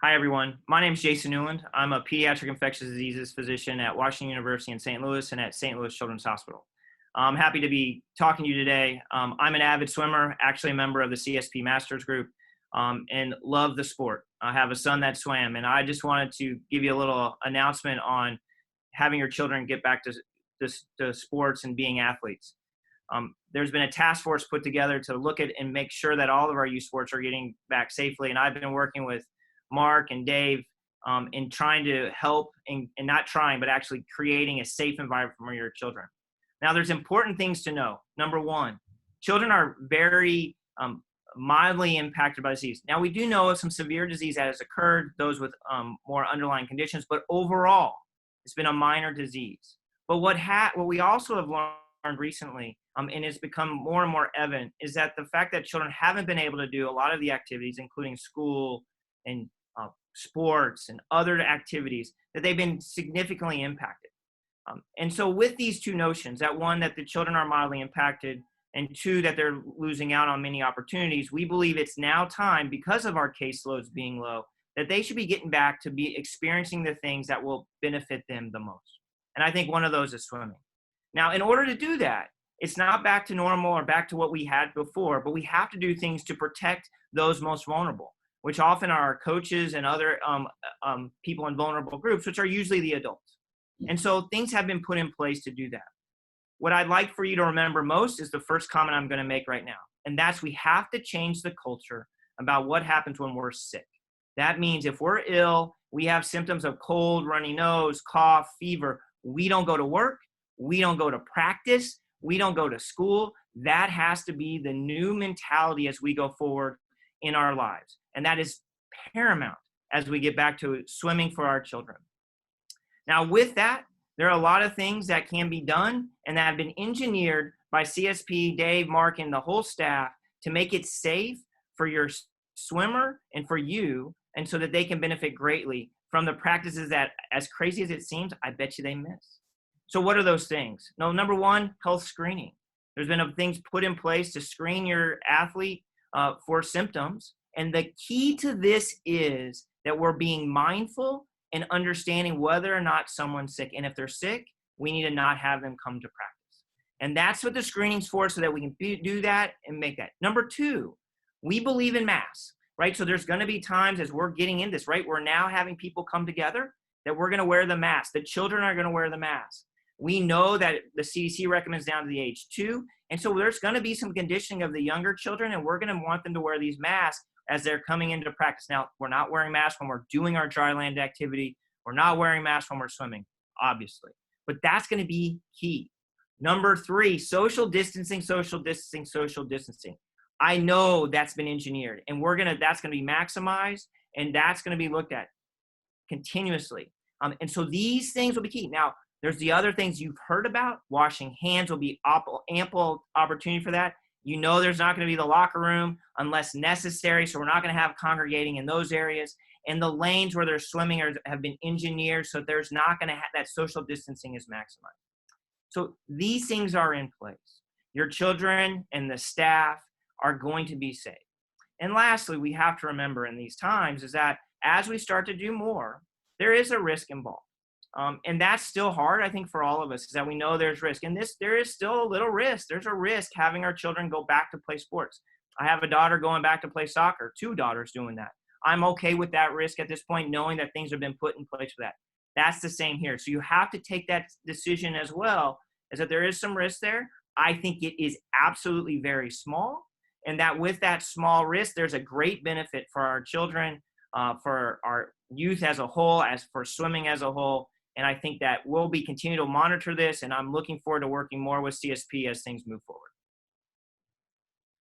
Hi, everyone. My name is Jason Newland. I'm a pediatric infectious diseases physician at Washington University in St. Louis and at St. Louis Children's Hospital. I'm happy to be talking to you today. I'm an avid swimmer, actually a member of the CSP Masters Group, and love the sport. I have a son that swam, and I just wanted to give you a little announcement on having your children get back to sports and being athletes. There's been a task force put together to look at and make sure that all of our youth sports are getting back safely, and I've been working with Mark and Dave in trying to help and not trying, but actually creating a safe environment for your children. Now, there's important things to know. Number one, children are very mildly impacted by disease. Now, we do know of some severe disease that has occurred, those with more underlying conditions, but overall, it's been a minor disease. But what we also have learned recently, and it's become more and more evident, is that the fact that children haven't been able to do a lot of the activities, including school and sports and other activities, that they've been significantly impacted. And so with these two notions, that one, that the children are mildly impacted, and two, that they're losing out on many opportunities, we believe it's now time, because of our caseloads being low, that they should be getting back to be experiencing the things that will benefit them the most. And I think one of those is swimming. Now, in order to do that, it's not back to normal or back to what we had before, but we have to do things to protect those most vulnerable, which often are our coaches and other people in vulnerable groups, which are usually the adults. And so things have been put in place to do that. What I'd like for you to remember most is the first comment I'm going to make right now, and that's we have to change the culture about what happens when we're sick. That means if we're ill, we have symptoms of cold, runny nose, cough, fever, we don't go to work, we don't go to practice, we don't go to school. That has to be the new mentality as we go forward in our lives. And that is paramount as we get back to swimming for our children. Now, with that, there are a lot of things that can be done and that have been engineered by CSP, Dave, Mark, and the whole staff to make it safe for your swimmer and for you, and so that they can benefit greatly from the practices that, as crazy as it seems, I bet you they miss. So what are those things? No, number one, health screening. There's been things put in place to screen your athlete for symptoms. And the key to this is that we're being mindful and understanding whether or not someone's sick. And if they're sick, we need to not have them come to practice. And that's what the screening's for, so that we can do that and make that. Number two, we believe in masks, right? So there's going to be times as we're getting in this, right? We're now having people come together that we're going to wear the mask. The children are going to wear the mask. We know that the CDC recommends down to the age 2. And so there's going to be some conditioning of the younger children, and we're going to want them to wear these masks as they're coming into practice. Now, we're not wearing masks when we're doing our dry land activity. We're not wearing masks when we're swimming, obviously. But that's going to be key. Number 3, social distancing, social distancing, social distancing. I know that's been engineered, and that's going to be maximized, and that's going to be looked at continuously. And so these things will be key. Now, there's the other things you've heard about. Washing hands will be ample opportunity for that. You know there's not going to be the locker room unless necessary, so we're not going to have congregating in those areas. And the lanes where they're swimming have been engineered, so there's not going to have that social distancing is maximized. So these things are in place. Your children and the staff are going to be safe. And lastly, we have to remember in these times is that as we start to do more, there is a risk involved. And that's still hard, I think, for all of us, is that we know there's risk. And there is still a little risk. There's a risk having our children go back to play sports. I have a daughter going back to play soccer, 2 daughters doing that. I'm okay with that risk at this point, knowing that things have been put in place for that. That's the same here. So you have to take that decision as well, is that there is some risk there. I think it is absolutely very small, and that with that small risk, there's a great benefit for our children, for our youth as a whole, as for swimming as a whole. And I think that we'll be continue to monitor this, and I'm looking forward to working more with CSP as things move forward.